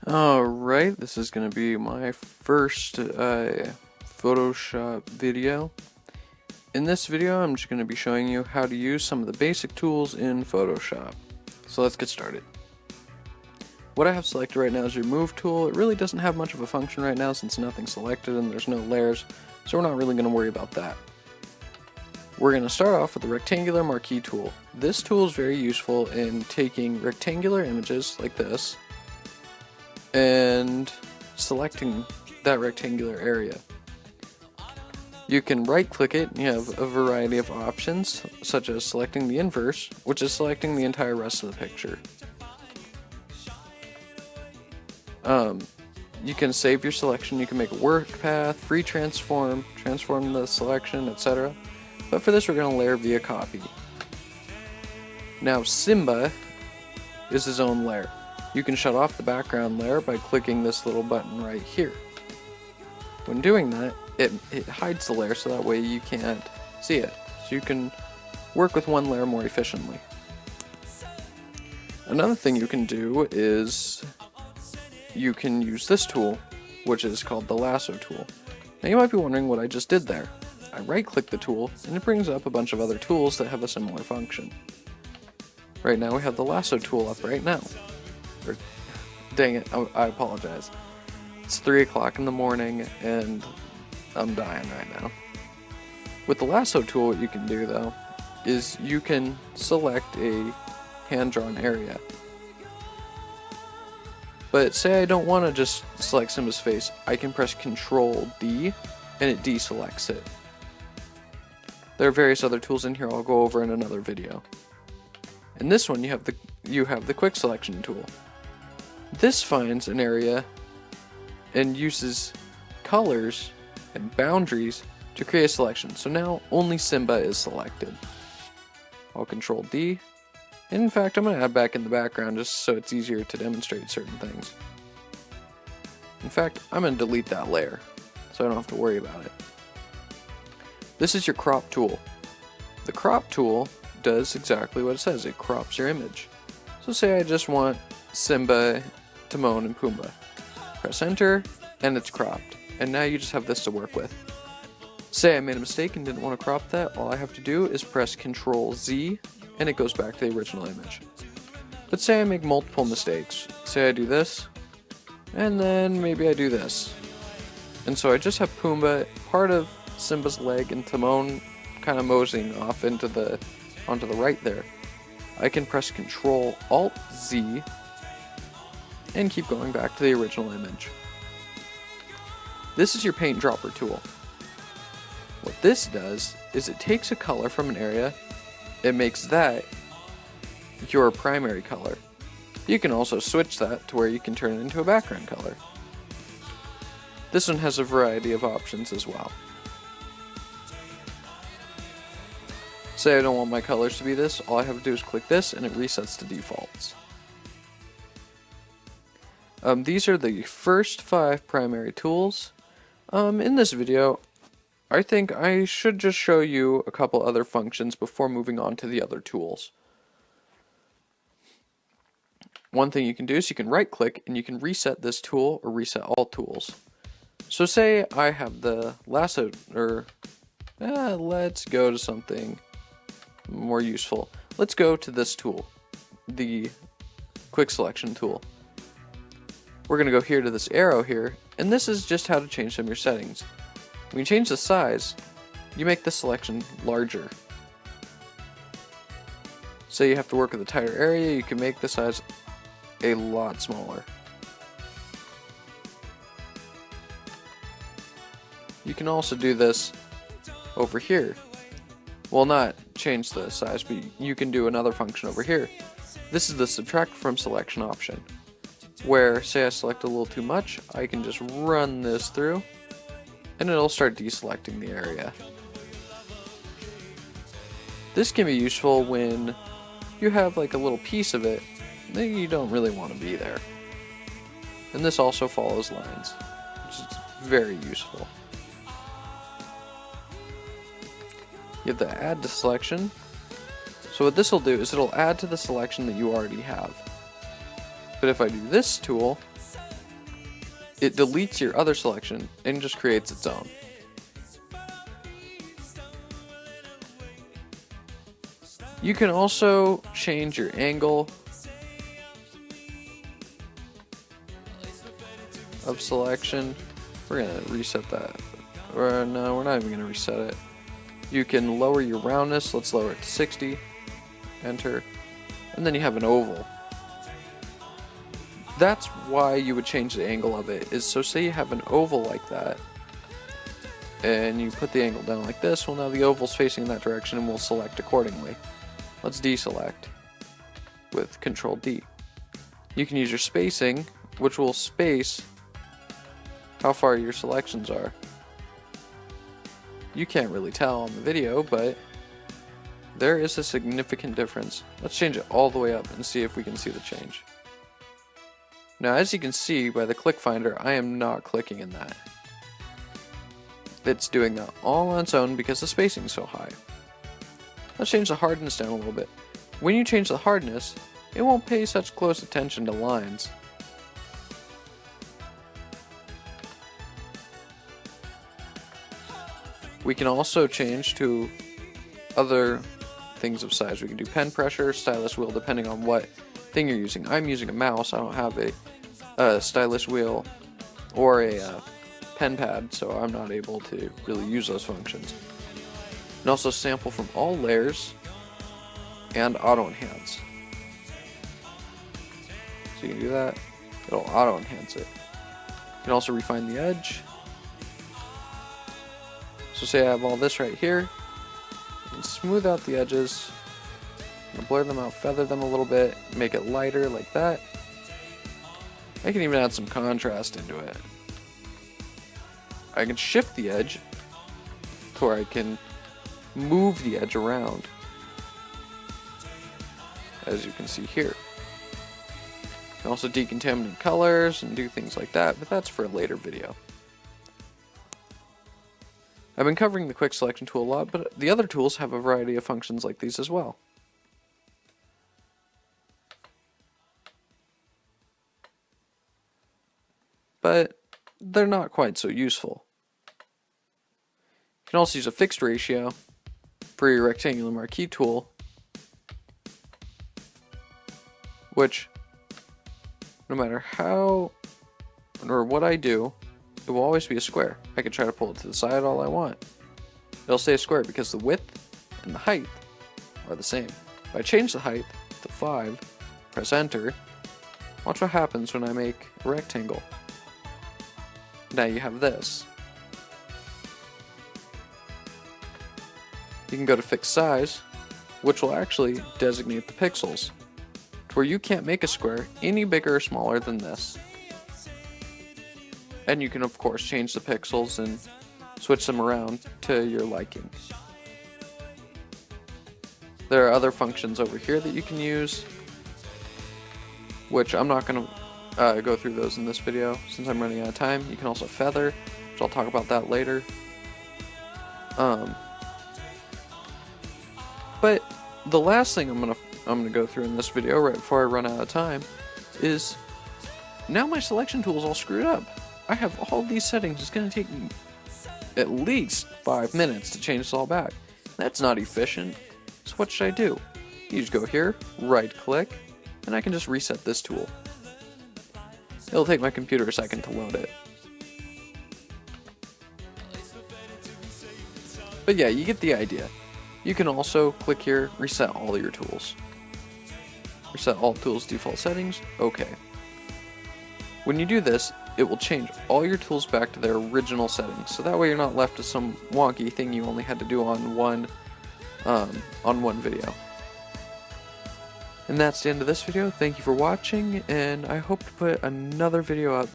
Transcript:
Alright, this is going to be my first Photoshop video. In this video, I'm just going to be showing you how to use some of the basic tools in Photoshop. So let's get started. What I have selected right now is your Move tool. It really doesn't have much of a function right now since nothing's selected and there's no layers, so we're not really going to worry about that. We're going to start off with the Rectangular Marquee tool. This tool is very useful in taking rectangular images like this and selecting that rectangular area. You can right click it and you have a variety of options, such as selecting the inverse, which is selecting the entire rest of the picture. You can save your selection, you can make a work path, free transform, transform the selection, etc. But for this we're going to layer via copy. Now Simba is his own layer. You can shut off the background layer by clicking this little button right here. When doing that, it hides the layer so that way you can't see it. So you can work with one layer more efficiently. Another thing you can do is you can use this tool, which is called the lasso tool. Now you might be wondering what I just did there. I right click the tool and it brings up a bunch of other tools that have a similar function. Right now we have the lasso tool up right now. Or, dang it, I apologize. It's 3 o'clock in the morning and I'm dying right now. With the lasso tool, what you can do though is you can select a hand-drawn area. But say I don't want to just select Simba's face, I can press Control D and it deselects it. There are various other tools in here I'll go over in another video. In this one you have the quick selection tool. This finds an area and uses colors and boundaries to create a selection. So now only Simba is selected. I'll Control D. And in fact, I'm going to add back in the background just so it's easier to demonstrate certain things. In fact, I'm going to delete that layer so I don't have to worry about it. This is your crop tool. The crop tool does exactly what it says. It crops your image. So say I just want Simba, Timon, and Pumbaa. Press enter and it's cropped. And now you just have this to work with. Say I made a mistake and didn't want to crop that, all I have to do is press Control Z and it goes back to the original image. But say I make multiple mistakes. Say I do this, and then maybe I do this. And so I just have Pumbaa, part of Simba's leg, and Timon kind of moseying off onto the right there. I can press Control Alt Z and keep going back to the original image. This is your paint dropper tool. What this does is it takes a color from an area, it makes that your primary color. You can also switch that to where you can turn it into a background color. This one has a variety of options as well. Say I don't want my colors to be this, all I have to do is click this and it resets to defaults. These are the first 5 primary tools. In this video, I think I should just show you a couple other functions before moving on to the other tools. One thing you can do is you can right click and you can reset this tool or reset all tools. So say I have the lasso, or let's go to something more useful. Let's go to this tool, the quick selection tool. We're going to go here to this arrow here, and this is just how to change some of your settings. When you change the size, you make the selection larger. Say you have to work with a tighter area, you can make the size a lot smaller. You can also do this over here. Well, not change the size, but you can do another function over here. This is the subtract from selection option, where say I select a little too much, I can just run this through and it'll start deselecting the area. This can be useful when you have like a little piece of it that you don't really want to be there. And this also follows lines, which is very useful. You have the add to selection. So what this will do is it'll add to the selection that you already have. But if I do this tool, it deletes your other selection and just creates its own. You can also change your angle of selection. We're going to reset that. Or no, we're not even going to reset it. You can lower your roundness. Let's lower it to 60. Enter. And then you have an oval. That's why you would change the angle of it, is so say you have an oval like that, and you put the angle down like this, well now the oval's facing in that direction and we'll select accordingly. Let's deselect with Control D. You can use your spacing, which will space how far your selections are. You can't really tell on the video, but there is a significant difference. Let's change it all the way up and see if we can see the change. Now, as you can see by the click finder, I am not clicking in that. It's doing that all on its own because the spacing is so high. Let's change the hardness down a little bit. When you change the hardness, it won't pay such close attention to lines. We can also change to other things of size. We can do pen pressure, stylus wheel, depending on what thing you're using. I'm using a mouse. I don't have a stylus wheel or a pen pad, so I'm not able to really use those functions. And also sample from all layers and auto enhance. So you can do that. It'll auto enhance it. You can also refine the edge. So say I have all this right here, and smooth out the edges, and blur them out, feather them a little bit, make it lighter like that. I can even add some contrast into it. I can shift the edge to where I can move the edge around, as you can see here. You can also decontaminate colors and do things like that, but that's for a later video. I've been covering the quick selection tool a lot, but the other tools have a variety of functions like these as well. But they're not quite so useful. You can also use a fixed ratio for your rectangular marquee tool, which no matter how or what I do, it will always be a square. I can try to pull it to the side all I want. It'll stay a square because the width and the height are the same. If I change the height to 5, press enter, watch what happens when I make a rectangle. Now you have this. You can go to fixed size, which will actually designate the pixels, to where you can't make a square any bigger or smaller than this. And you can of course change the pixels and switch them around to your liking. There are other functions over here that you can use, which I'm not going to go through those in this video since I'm running out of time. You can also feather, which I'll talk about that later. But the last thing I'm gonna go through in this video right before I run out of time is now my selection tool is all screwed up. I have all these settings. It's gonna take me at least 5 minutes to change this all back. That's not efficient. So what should I do? You just go here, right click, and I can just reset this tool. It'll take my computer a second to load it. But yeah, you get the idea. You can also click here, reset all your tools. Reset all tools default settings, okay. When you do this, it will change all your tools back to their original settings, so that way you're not left with some wonky thing you only had to do on one video. And that's the end of this video. Thank you for watching, and I hope to put another video up